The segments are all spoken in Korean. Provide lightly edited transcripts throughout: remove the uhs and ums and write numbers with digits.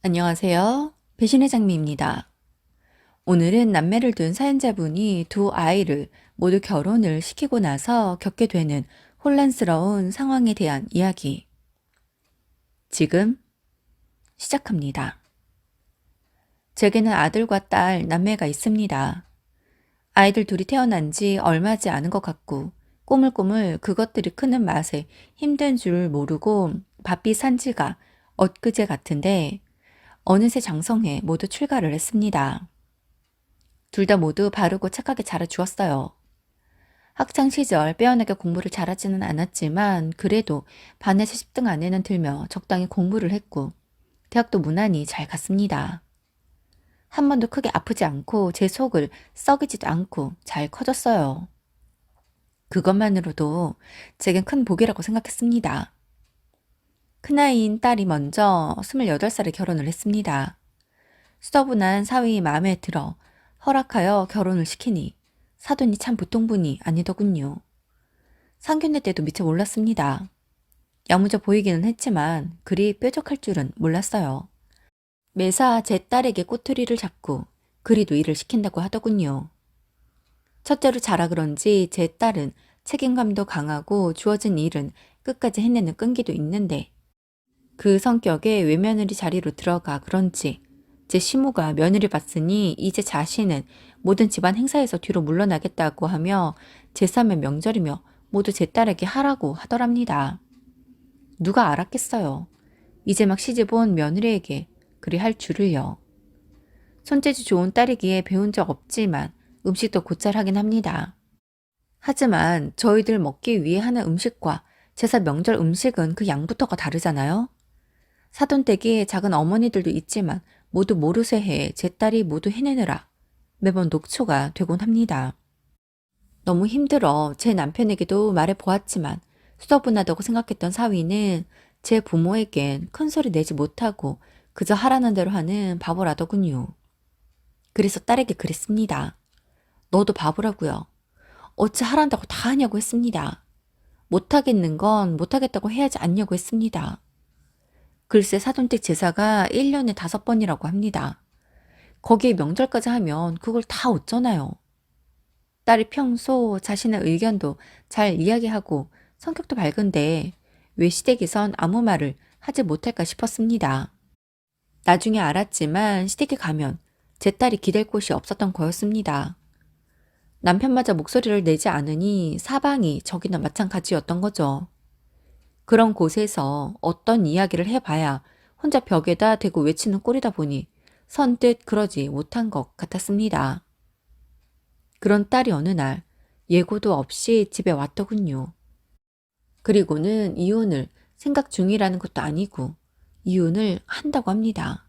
안녕하세요. 배신의 장미입니다. 오늘은 남매를 둔 사연자분이 두 아이를 모두 결혼을 시키고 나서 겪게 되는 혼란스러운 상황에 대한 이야기. 지금 시작합니다. 제게는 아들과 딸, 남매가 있습니다. 아이들 둘이 태어난 지 얼마지 않은 것 같고 꼬물꼬물 그것들이 크는 맛에 힘든 줄 모르고 바삐 산 지가 엊그제 같은데 어느새 장성해 모두 출가를 했습니다. 둘 다 모두 바르고 착하게 자라주었어요. 학창 시절 빼어나게 공부를 잘하지는 않았지만 그래도 반에서 10등 안에는 들며 적당히 공부를 했고 대학도 무난히 잘 갔습니다. 한 번도 크게 아프지 않고 제 속을 썩이지도 않고 잘 커졌어요. 그것만으로도 제겐 큰 복이라고 생각했습니다. 큰아이인 딸이 먼저 28살에 결혼을 했습니다. 수더분한 사위 마음에 들어 허락하여 결혼을 시키니 사돈이 참 보통 분이 아니더군요. 상견례 때도 미처 몰랐습니다. 야무져 보이기는 했지만 그리 뾰족할 줄은 몰랐어요. 매사 제 딸에게 꼬투리를 잡고 그리도 일을 시킨다고 하더군요. 첫째로 자라 그런지 제 딸은 책임감도 강하고 주어진 일은 끝까지 해내는 끈기도 있는데 그 성격에 외며느리 자리로 들어가 그런지 제 시모가 며느리 봤으니 이제 자신은 모든 집안 행사에서 뒤로 물러나겠다고 하며 제3의 명절이며 모두 제 딸에게 하라고 하더랍니다. 누가 알았겠어요. 이제 막 시집온 며느리에게 그리 할 줄을요. 손재주 좋은 딸이기에 배운 적 없지만 음식도 곧잘 하긴 합니다. 하지만 저희들 먹기 위해 하는 음식과 제사 명절 음식은 그 양부터가 다르잖아요. 사돈댁에 작은 어머니들도 있지만 모두 모르쇠해 제 딸이 모두 해내느라 매번 녹초가 되곤 합니다. 너무 힘들어 제 남편에게도 말해보았지만 수더분하다고 생각했던 사위는 제 부모에겐 큰 소리 내지 못하고 그저 하라는 대로 하는 바보라더군요. 그래서 딸에게 그랬습니다. 너도 바보라고요. 어찌 하란다고 다 하냐고 했습니다. 못하겠는 건 못하겠다고 해야지 않냐고 했습니다. 글쎄 사돈댁 제사가 1년에 5번이라고 합니다. 거기에 명절까지 하면 그걸 다 어쩌나요? 딸이 평소 자신의 의견도 잘 이야기하고 성격도 밝은데 왜 시댁에선 아무 말을 하지 못할까 싶었습니다. 나중에 알았지만 시댁에 가면 제 딸이 기댈 곳이 없었던 거였습니다. 남편마저 목소리를 내지 않으니 사방이 저기나 마찬가지였던 거죠. 그런 곳에서 어떤 이야기를 해봐야 혼자 벽에다 대고 외치는 꼴이다 보니 선뜻 그러지 못한 것 같았습니다. 그런 딸이 어느 날 예고도 없이 집에 왔더군요. 그리고는 이혼을 생각 중이라는 것도 아니고 이혼을 한다고 합니다.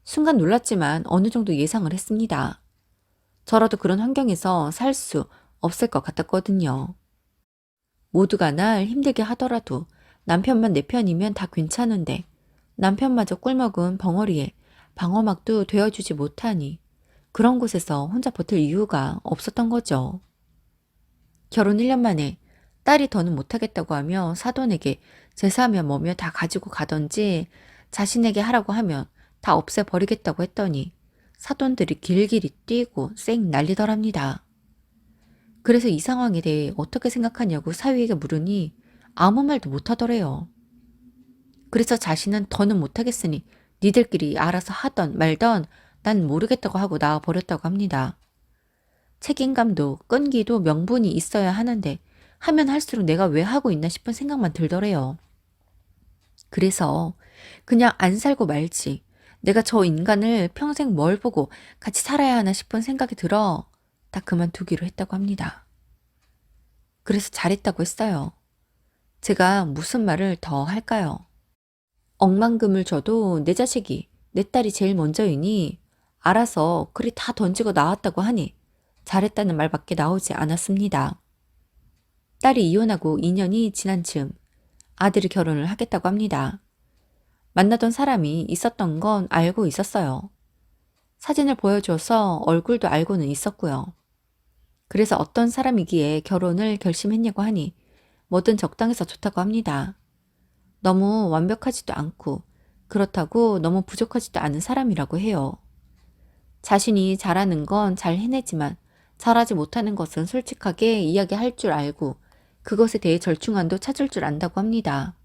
순간 놀랐지만 어느 정도 예상을 했습니다. 저라도 그런 환경에서 살 수 없을 것 같았거든요. 모두가 날 힘들게 하더라도 남편만 내 편이면 다 괜찮은데 남편마저 꿀먹은 벙어리에 방어막도 되어주지 못하니 그런 곳에서 혼자 버틸 이유가 없었던 거죠. 결혼 1년 만에 딸이 더는 못하겠다고 하며 사돈에게 제사하며 뭐며 다 가지고 가던지 자신에게 하라고 하면 다 없애버리겠다고 했더니 사돈들이 길길이 뛰고 쌩 난리더랍니다. 그래서 이 상황에 대해 어떻게 생각하냐고 사위에게 물으니 아무 말도 못하더래요. 그래서 자신은 더는 못하겠으니 니들끼리 알아서 하던 말던 난 모르겠다고 하고 나와버렸다고 합니다. 책임감도 끈기도 명분이 있어야 하는데 하면 할수록 내가 왜 하고 있나 싶은 생각만 들더래요. 그래서 그냥 안 살고 말지 내가 저 인간을 평생 뭘 보고 같이 살아야 하나 싶은 생각이 들어 다 그만두기로 했다고 합니다. 그래서 잘했다고 했어요. 제가 무슨 말을 더 할까요? 억만금을 줘도 내 자식이 내 딸이 제일 먼저이니 알아서 그리 다 던지고 나왔다고 하니 잘했다는 말밖에 나오지 않았습니다. 딸이 이혼하고 2년이 지난 즈음 아들이 결혼을 하겠다고 합니다. 만나던 사람이 있었던 건 알고 있었어요. 사진을 보여줘서 얼굴도 알고는 있었고요. 그래서 어떤 사람이기에 결혼을 결심했냐고 하니 뭐든 적당해서 좋다고 합니다. 너무 완벽하지도 않고 그렇다고 너무 부족하지도 않은 사람이라고 해요. 자신이 잘하는 건 잘 해내지만 잘하지 못하는 것은 솔직하게 이야기할 줄 알고 그것에 대해 절충안도 찾을 줄 안다고 합니다.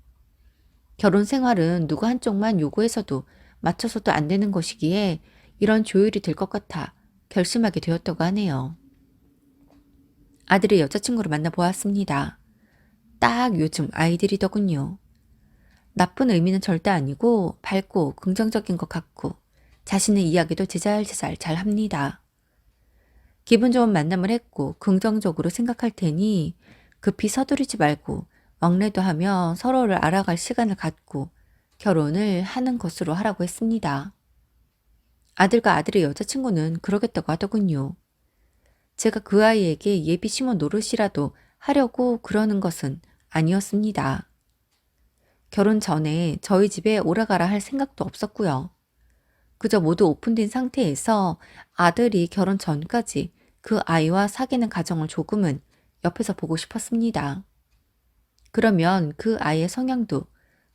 결혼 생활은 누구 한쪽만 요구해서도 맞춰서도 안 되는 것이기에 이런 조율이 될 것 같아 결심하게 되었다고 하네요. 아들의 여자친구를 만나보았습니다. 딱 요즘 아이들이더군요. 나쁜 의미는 절대 아니고 밝고 긍정적인 것 같고 자신의 이야기도 제잘제잘 잘 합니다. 기분 좋은 만남을 했고 긍정적으로 생각할 테니 급히 서두르지 말고 왕래도 하며 서로를 알아갈 시간을 갖고 결혼을 하는 것으로 하라고 했습니다. 아들과 아들의 여자친구는 그러겠다고 하더군요. 제가 그 아이에게 예비 시모 노릇이라도 하려고 그러는 것은 아니었습니다. 결혼 전에 저희 집에 오라가라 할 생각도 없었고요. 그저 모두 오픈된 상태에서 아들이 결혼 전까지 그 아이와 사귀는 가정을 조금은 옆에서 보고 싶었습니다. 그러면 그 아이의 성향도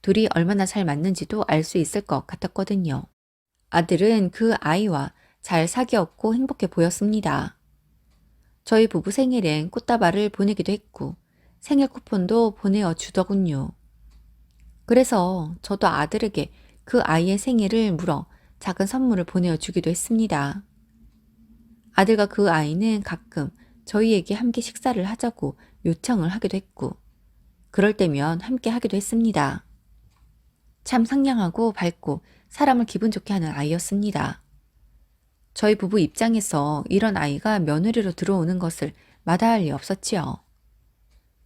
둘이 얼마나 잘 맞는지도 알 수 있을 것 같았거든요. 아들은 그 아이와 잘 사귀었고 행복해 보였습니다. 저희 부부 생일엔 꽃다발을 보내기도 했고 생일 쿠폰도 보내어 주더군요. 그래서 저도 아들에게 그 아이의 생일을 물어 작은 선물을 보내어 주기도 했습니다. 아들과 그 아이는 가끔 저희에게 함께 식사를 하자고 요청을 하기도 했고 그럴 때면 함께 하기도 했습니다. 참 상냥하고 밝고 사람을 기분 좋게 하는 아이였습니다. 저희 부부 입장에서 이런 아이가 며느리로 들어오는 것을 마다할 리 없었지요.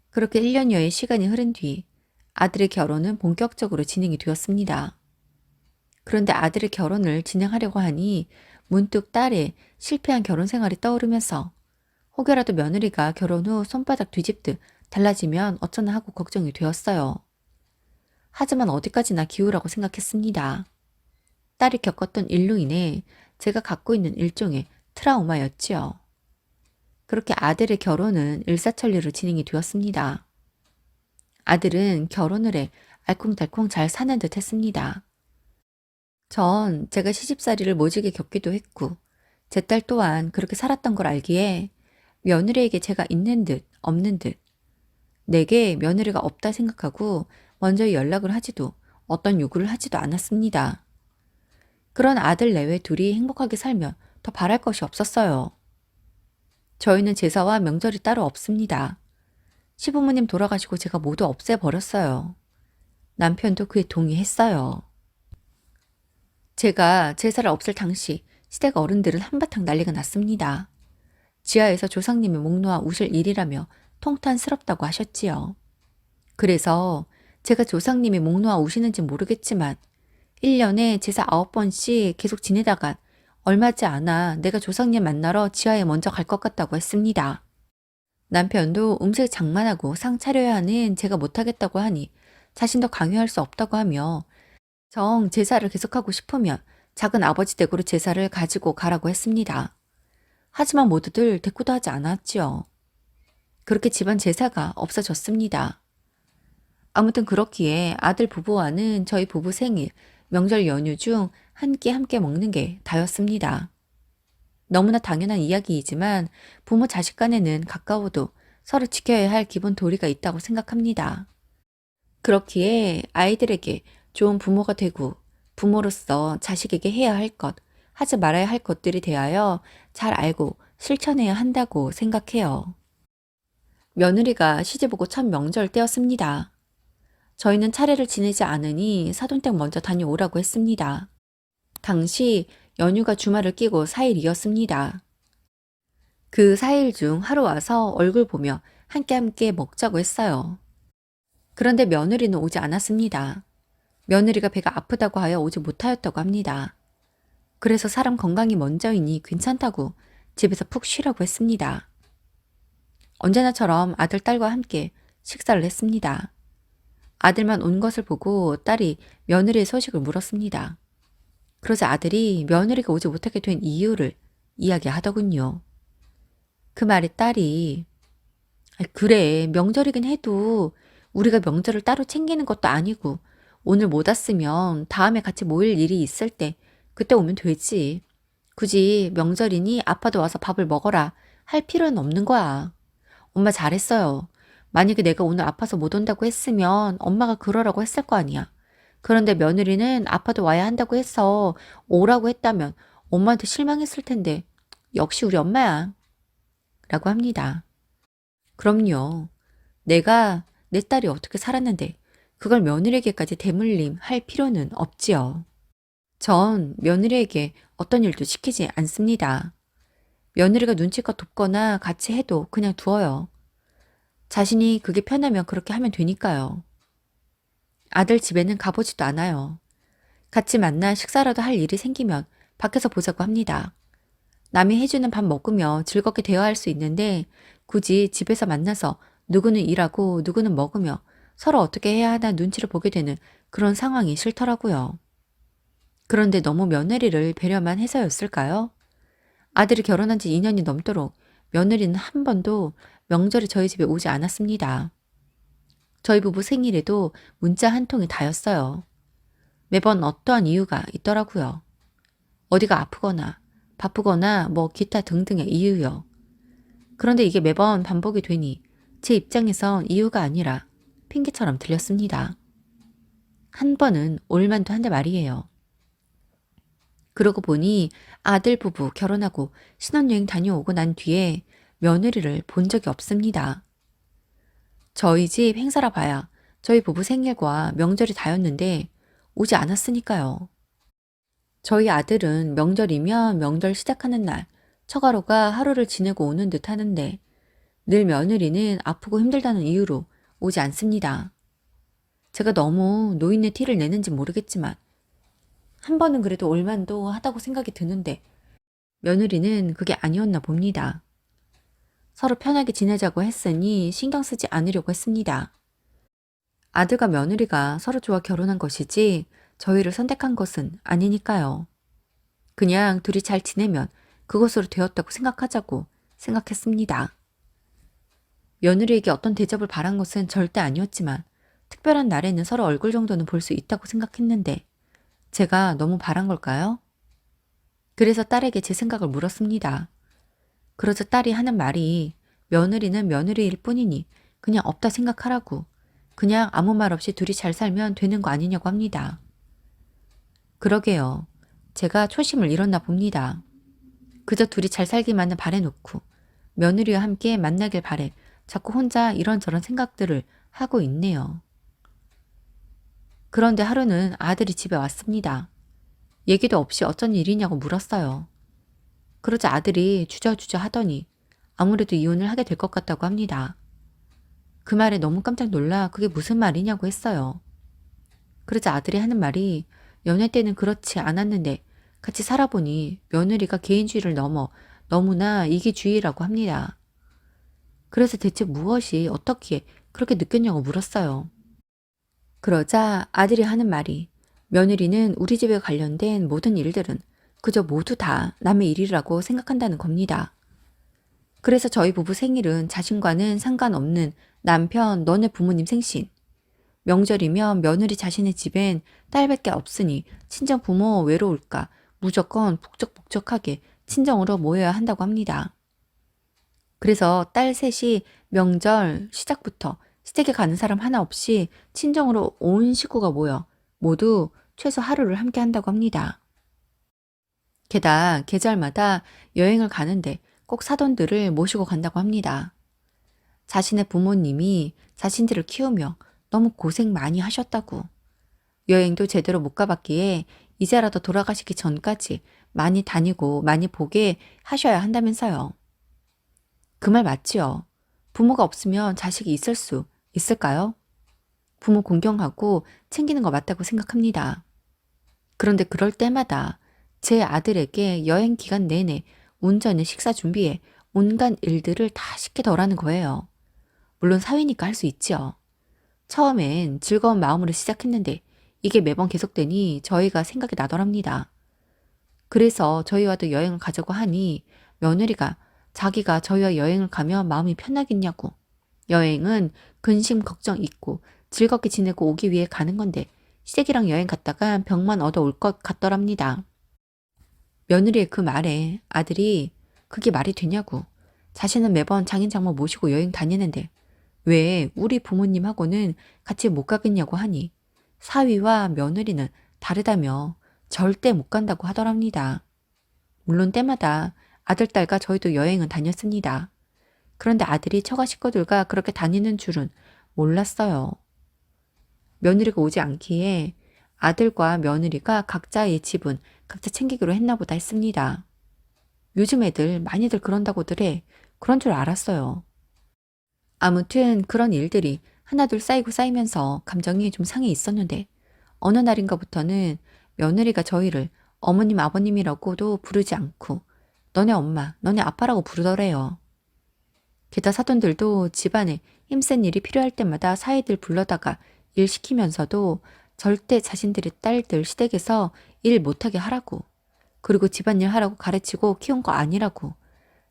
그렇게 1년여의 시간이 흐른 뒤 아들의 결혼은 본격적으로 진행이 되었습니다. 그런데 아들의 결혼을 진행하려고 하니 문득 딸의 실패한 결혼 생활이 떠오르면서 혹여라도 며느리가 결혼 후 손바닥 뒤집듯 달라지면 어쩌나 하고 걱정이 되었어요. 하지만 어디까지나 기우라고 생각했습니다. 딸이 겪었던 일로 인해 제가 갖고 있는 일종의 트라우마였지요. 그렇게 아들의 결혼은 일사천리로 진행이 되었습니다. 아들은 결혼을 해 알콩달콩 잘 사는 듯 했습니다. 전 제가 시집살이를 모지게 겪기도 했고 제 딸 또한 그렇게 살았던 걸 알기에 며느리에게 제가 있는 듯 없는 듯 내게 며느리가 없다 생각하고 먼저 연락을 하지도 어떤 요구를 하지도 않았습니다. 그런 아들 내외 둘이 행복하게 살면 더 바랄 것이 없었어요. 저희는 제사와 명절이 따로 없습니다. 시부모님 돌아가시고 제가 모두 없애버렸어요. 남편도 그에 동의했어요. 제가 제사를 없앨 당시 시댁 어른들은 한바탕 난리가 났습니다. 지하에서 조상님이 목 놓아 우실 일이라며 통탄스럽다고 하셨지요. 그래서 제가 조상님이 목 놓아 우시는지 모르겠지만 1년에 제사 9번씩 계속 지내다간 얼마지 않아 내가 조상님 만나러 지하에 먼저 갈 것 같다고 했습니다. 남편도 음식 장만하고 상 차려야 하는 제가 못하겠다고 하니 자신도 강요할 수 없다고 하며 정 제사를 계속하고 싶으면 작은 아버지 댁으로 제사를 가지고 가라고 했습니다. 하지만 모두들 대꾸도 하지 않았지요. 그렇게 집안 제사가 없어졌습니다. 아무튼 그렇기에 아들 부부와는 저희 부부 생일, 명절 연휴 중 한 끼 함께 먹는 게 다였습니다. 너무나 당연한 이야기이지만 부모 자식 간에는 가까워도 서로 지켜야 할 기본 도리가 있다고 생각합니다. 그렇기에 아이들에게 좋은 부모가 되고 부모로서 자식에게 해야 할 것, 하지 말아야 할 것들에 대하여 잘 알고 실천해야 한다고 생각해요. 며느리가 시집 오고 첫 명절 때였습니다. 저희는 차례를 지내지 않으니 사돈댁 먼저 다녀오라고 했습니다. 당시 연휴가 주말을 끼고 4일이었습니다. 그 4일 중 하루 와서 얼굴 보며 함께 먹자고 했어요. 그런데 며느리는 오지 않았습니다. 며느리가 배가 아프다고 하여 오지 못하였다고 합니다. 그래서 사람 건강이 먼저이니 괜찮다고 집에서 푹 쉬라고 했습니다. 언제나처럼 아들, 딸과 함께 식사를 했습니다. 아들만 온 것을 보고 딸이 며느리의 소식을 물었습니다. 그러자 아들이 며느리가 오지 못하게 된 이유를 이야기하더군요. 그 말에 딸이 그래 명절이긴 해도 우리가 명절을 따로 챙기는 것도 아니고 오늘 못 왔으면 다음에 같이 모일 일이 있을 때 그때 오면 되지. 굳이 명절이니 아빠도 와서 밥을 먹어라 할 필요는 없는 거야. 엄마 잘했어요. 만약에 내가 오늘 아파서 못 온다고 했으면 엄마가 그러라고 했을 거 아니야. 그런데 며느리는 아빠도 와야 한다고 해서 오라고 했다면 엄마한테 실망했을 텐데 역시 우리 엄마야. 라고 합니다. 그럼요. 내가 내 딸이 어떻게 살았는데 그걸 며느리에게까지 대물림 할 필요는 없지요. 전 며느리에게 어떤 일도 시키지 않습니다. 며느리가 눈치껏 돕거나 같이 해도 그냥 두어요. 자신이 그게 편하면 그렇게 하면 되니까요. 아들 집에는 가보지도 않아요. 같이 만나 식사라도 할 일이 생기면 밖에서 보자고 합니다. 남이 해주는 밥 먹으며 즐겁게 대화할 수 있는데 굳이 집에서 만나서 누구는 일하고 누구는 먹으며 서로 어떻게 해야 하나 눈치를 보게 되는 그런 상황이 싫더라고요. 그런데 너무 며느리를 배려만 해서였을까요? 아들이 결혼한 지 2년이 넘도록 며느리는 한 번도 명절에 저희 집에 오지 않았습니다. 저희 부부 생일에도 문자 한 통이 다였어요. 매번 어떠한 이유가 있더라고요. 어디가 아프거나 바쁘거나 뭐 기타 등등의 이유요. 그런데 이게 매번 반복이 되니 제 입장에선 이유가 아니라 핑계처럼 들렸습니다. 한 번은 올만도 한데 말이에요. 그러고 보니 아들 부부 결혼하고 신혼여행 다녀오고 난 뒤에 며느리를 본 적이 없습니다. 저희 집 행사라 봐야 저희 부부 생일과 명절이 다였는데 오지 않았으니까요. 저희 아들은 명절이면 명절 시작하는 날 처가로가 하루를 지내고 오는 듯 하는데 늘 며느리는 아프고 힘들다는 이유로 오지 않습니다. 제가 너무 노인네 티를 내는지 모르겠지만 한 번은 그래도 올만도 하다고 생각이 드는데 며느리는 그게 아니었나 봅니다. 서로 편하게 지내자고 했으니 신경 쓰지 않으려고 했습니다. 아들과 며느리가 서로 좋아 결혼한 것이지 저희를 선택한 것은 아니니까요. 그냥 둘이 잘 지내면 그것으로 되었다고 생각하자고 생각했습니다. 며느리에게 어떤 대접을 바란 것은 절대 아니었지만 특별한 날에는 서로 얼굴 정도는 볼 수 있다고 생각했는데 제가 너무 바란 걸까요? 그래서 딸에게 제 생각을 물었습니다. 그러자 딸이 하는 말이 며느리는 며느리일 뿐이니 그냥 없다 생각하라고 그냥 아무 말 없이 둘이 잘 살면 되는 거 아니냐고 합니다. 그러게요. 제가 초심을 잃었나 봅니다. 그저 둘이 잘 살기만을 바래놓고 며느리와 함께 만나길 바래 자꾸 혼자 이런저런 생각들을 하고 있네요. 그런데 하루는 아들이 집에 왔습니다. 얘기도 없이 어쩐 일이냐고 물었어요. 그러자 아들이 주저주저 하더니 아무래도 이혼을 하게 될 것 같다고 합니다. 그 말에 너무 깜짝 놀라 그게 무슨 말이냐고 했어요. 그러자 아들이 하는 말이 연애 때는 그렇지 않았는데 같이 살아보니 며느리가 개인주의를 넘어 너무나 이기주의라고 합니다. 그래서 대체 무엇이 어떻게 그렇게 느꼈냐고 물었어요. 그러자 아들이 하는 말이 며느리는 우리 집에 관련된 모든 일들은 그저 모두 다 남의 일이라고 생각한다는 겁니다. 그래서 저희 부부 생일은 자신과는 상관없는 남편, 너네 부모님 생신. 명절이면 며느리 자신의 집엔 딸밖에 없으니 친정 부모 외로울까 무조건 북적북적하게 친정으로 모여야 한다고 합니다. 그래서 딸 셋이 명절 시작부터 시댁에 가는 사람 하나 없이 친정으로 온 식구가 모여 모두 최소 하루를 함께 한다고 합니다. 게다가 계절마다 여행을 가는데 꼭 사돈들을 모시고 간다고 합니다. 자신의 부모님이 자신들을 키우며 너무 고생 많이 하셨다고. 여행도 제대로 못 가봤기에 이제라도 돌아가시기 전까지 많이 다니고 많이 보게 하셔야 한다면서요. 그 말 맞지요? 부모가 없으면 자식이 있을 수 있을까요? 부모 공경하고 챙기는 거 맞다고 생각합니다. 그런데 그럴 때마다 제 아들에게 여행 기간 내내 운전에 식사 준비에 온갖 일들을 다 시키더라는 거예요. 물론 사위니까 할 수 있지요. 처음엔 즐거운 마음으로 시작했는데 이게 매번 계속되니 저희가 생각이 나더랍니다. 그래서 저희와도 여행을 가자고 하니 며느리가 자기가 저희와 여행을 가면 마음이 편하겠냐고. 여행은 근심 걱정 있고 즐겁게 지내고 오기 위해 가는 건데 시댁이랑 여행 갔다가 병만 얻어 올 것 같더랍니다. 며느리의 그 말에 아들이 그게 말이 되냐고. 자신은 매번 장인 장모 모시고 여행 다니는데 왜 우리 부모님하고는 같이 못 가겠냐고 하니 사위와 며느리는 다르다며 절대 못 간다고 하더랍니다. 물론 때마다 아들, 딸과 저희도 여행은 다녔습니다. 그런데 아들이 처가 식구들과 그렇게 다니는 줄은 몰랐어요. 며느리가 오지 않기에 아들과 며느리가 각자의 집은 각자 챙기기로 했나 보다 했습니다. 요즘 애들 많이들 그런다고들 해. 그런 줄 알았어요. 아무튼 그런 일들이 하나둘 쌓이고 쌓이면서 감정이 좀 상해 있었는데 어느 날인가부터는 며느리가 저희를 어머님 아버님이라고도 부르지 않고 너네 엄마, 너네 아빠라고 부르더래요. 게다 사돈들도 집안에 힘센 일이 필요할 때마다 사이들 불러다가 일 시키면서도 절대 자신들의 딸들 시댁에서 일 못하게 하라고. 그리고 집안일 하라고 가르치고 키운 거 아니라고.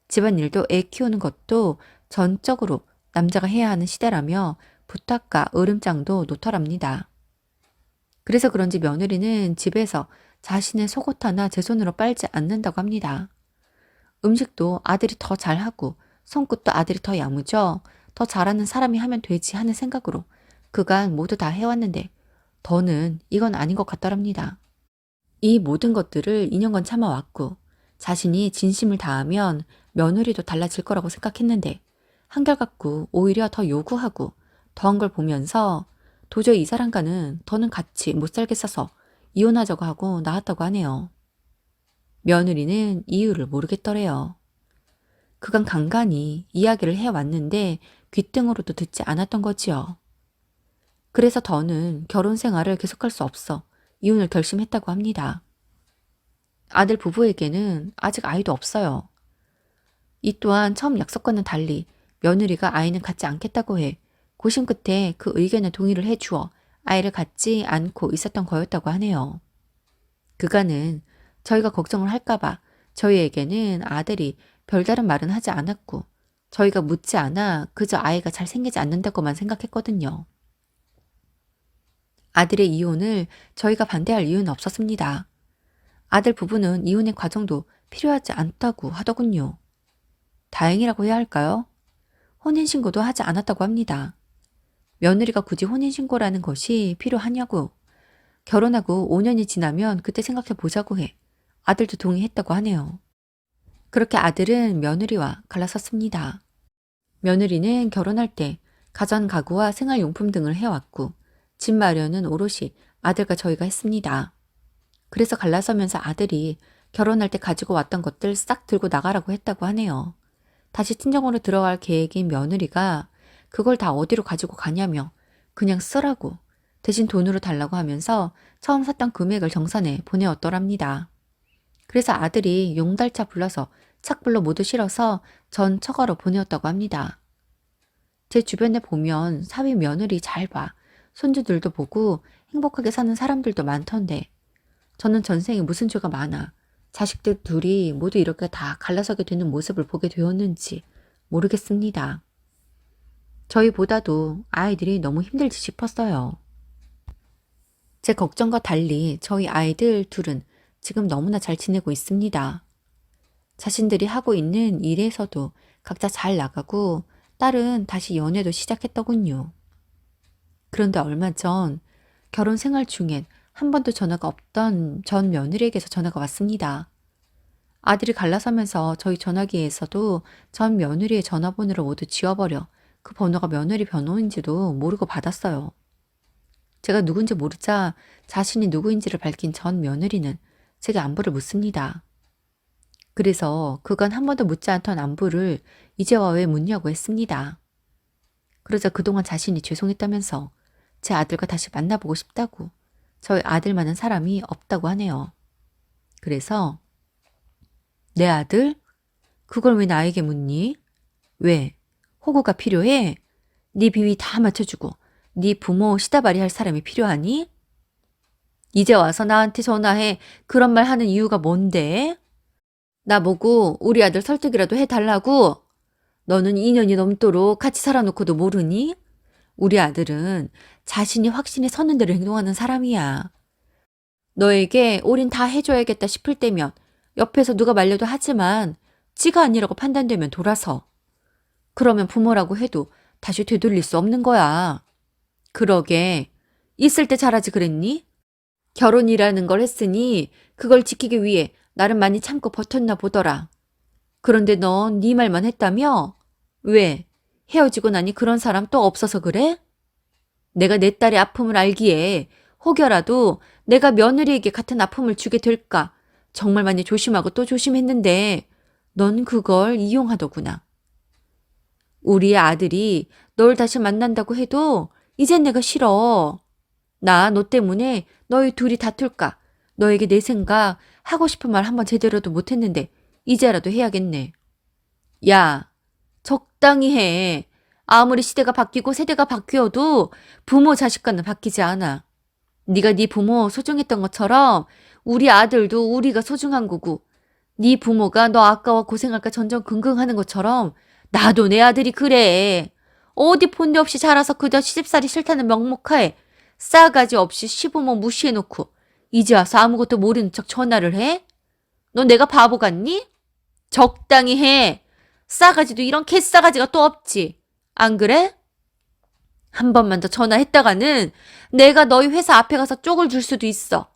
집안일도 애 키우는 것도 전적으로 남자가 해야 하는 시대라며 부탁과 으름장도 놓더랍니다. 그래서 그런지 며느리는 집에서 자신의 속옷 하나 제 손으로 빨지 않는다고 합니다. 음식도 아들이 더 잘하고 손끝도 아들이 더 야무져 더 잘하는 사람이 하면 되지 하는 생각으로 그간 모두 다 해왔는데 더는 이건 아닌 것 같더랍니다. 이 모든 것들을 2년간 참아왔고 자신이 진심을 다하면 며느리도 달라질 거라고 생각했는데 한결같고 오히려 더 요구하고 더한 걸 보면서 도저히 이 사람과는 더는 같이 못 살겠어서 이혼하자고 하고 나왔다고 하네요. 며느리는 이유를 모르겠더래요. 그간 간간히 이야기를 해왔는데 귀등으로도 듣지 않았던 거지요. 그래서 더는 결혼 생활을 계속할 수 없어 이혼을 결심했다고 합니다. 아들 부부에게는 아직 아이도 없어요. 이 또한 처음 약속과는 달리 며느리가 아이는 갖지 않겠다고 해 고심 끝에 그 의견에 동의를 해주어 아이를 갖지 않고 있었던 거였다고 하네요. 그간은 저희가 걱정을 할까봐 저희에게는 아들이 별다른 말은 하지 않았고 저희가 묻지 않아 그저 아이가 잘 생기지 않는다고만 생각했거든요. 아들의 이혼을 저희가 반대할 이유는 없었습니다. 아들 부부는 이혼의 과정도 필요하지 않다고 하더군요. 다행이라고 해야 할까요? 혼인신고도 하지 않았다고 합니다. 며느리가 굳이 혼인신고라는 것이 필요하냐고. 결혼하고 5년이 지나면 그때 생각해 보자고 해. 아들도 동의했다고 하네요. 그렇게 아들은 며느리와 갈라섰습니다. 며느리는 결혼할 때 가전 가구와 생활용품 등을 해왔고 집 마련은 오롯이 아들과 저희가 했습니다. 그래서 갈라서면서 아들이 결혼할 때 가지고 왔던 것들 싹 들고 나가라고 했다고 하네요. 다시 친정으로 들어갈 계획인 며느리가 그걸 다 어디로 가지고 가냐며 그냥 쓰라고 대신 돈으로 달라고 하면서 처음 샀던 금액을 정산해 보내었더랍니다. 그래서 아들이 용달차 불러서 착불로 모두 실어서 전 처가로 보내었다고 합니다. 제 주변에 보면 사위 며느리 잘 봐. 손주들도 보고 행복하게 사는 사람들도 많던데 저는 전생에 무슨 죄가 많아 자식들 둘이 모두 이렇게 다 갈라서게 되는 모습을 보게 되었는지 모르겠습니다. 저희보다도 아이들이 너무 힘들지 싶었어요. 제 걱정과 달리 저희 아이들 둘은 지금 너무나 잘 지내고 있습니다. 자신들이 하고 있는 일에서도 각자 잘 나가고 딸은 다시 연애도 시작했더군요. 그런데 얼마 전 결혼 생활 중엔 한 번도 전화가 없던 전 며느리에게서 전화가 왔습니다. 아들이 갈라서면서 저희 전화기에서도 전 며느리의 전화번호를 모두 지워버려 그 번호가 며느리 번호인지도 모르고 받았어요. 제가 누군지 모르자 자신이 누구인지를 밝힌 전 며느리는 제게 안부를 묻습니다. 그래서 그간 한 번도 묻지 않던 안부를 이제와 왜 묻냐고 했습니다. 그러자 그동안 자신이 죄송했다면서 제 아들과 다시 만나보고 싶다고 저희 아들만한 사람이 없다고 하네요. 그래서 내 아들? 그걸 왜 나에게 묻니? 왜? 호구가 필요해? 네 비위 다 맞춰주고 네 부모 시다발이 할 사람이 필요하니? 이제 와서 나한테 전화해 그런 말 하는 이유가 뭔데? 나보고 우리 아들 설득이라도 해달라고? 너는 2년이 넘도록 같이 살아놓고도 모르니? 우리 아들은 자신이 확신에 서는 대로 행동하는 사람이야. 너에게 올인 다 해줘야겠다 싶을 때면 옆에서 누가 말려도 하지만 지가 아니라고 판단되면 돌아서. 그러면 부모라고 해도 다시 되돌릴 수 없는 거야. 그러게 있을 때 잘하지 그랬니? 결혼이라는 걸 했으니 그걸 지키기 위해 나름 많이 참고 버텼나 보더라. 그런데 넌 네 말만 했다며? 왜? 헤어지고 나니 그런 사람 또 없어서 그래? 내가 내 딸의 아픔을 알기에 혹여라도 내가 며느리에게 같은 아픔을 주게 될까 정말 많이 조심하고 또 조심했는데 넌 그걸 이용하더구나. 우리 아들이 널 다시 만난다고 해도 이젠 내가 싫어. 나 너 때문에 너희 둘이 다툴까? 너에게 내 생각 하고 싶은 말 한번 제대로도 못했는데 이제라도 해야겠네. 야, 적당히 해. 아무리 시대가 바뀌고 세대가 바뀌어도 부모 자식과는 바뀌지 않아. 네가 네 부모 소중했던 것처럼 우리 아들도 우리가 소중한 거고 네 부모가 너 아까워 고생할까 전전긍긍하는 것처럼 나도 내 아들이 그래. 어디 본데 없이 자라서 그저 시집살이 싫다는 명목하에 싸가지 없이 시부모 무시해놓고 이제 와서 아무것도 모르는 척 전화를 해? 너 내가 바보 같니? 적당히 해. 싸가지도 이런 개싸가지가 또 없지. 안 그래? 한 번만 더 전화했다가는 내가 너희 회사 앞에 가서 쪽을 줄 수도 있어.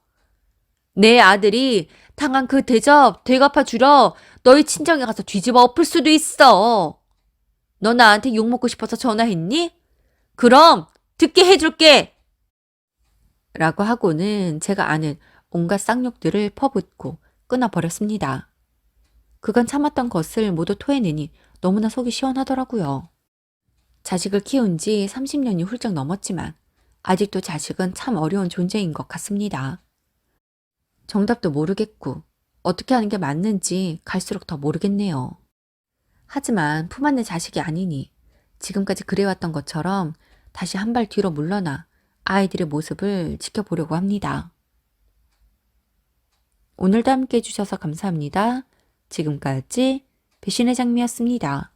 내 아들이 당한 그 대접 되갚아 주러 너희 친정에 가서 뒤집어 엎을 수도 있어. 너 나한테 욕먹고 싶어서 전화했니? 그럼 듣게 해줄게. 라고 하고는 제가 아는 온갖 쌍욕들을 퍼붓고 끊어버렸습니다. 그간 참았던 것을 모두 토해내니 너무나 속이 시원하더라고요. 자식을 키운 지 30년이 훌쩍 넘었지만 아직도 자식은 참 어려운 존재인 것 같습니다. 정답도 모르겠고 어떻게 하는 게 맞는지 갈수록 더 모르겠네요. 하지만 품 안의 자식이 아니니 지금까지 그래왔던 것처럼 다시 한 발 뒤로 물러나 아이들의 모습을 지켜보려고 합니다. 오늘도 함께 해주셔서 감사합니다. 지금까지 배신의 장미였습니다.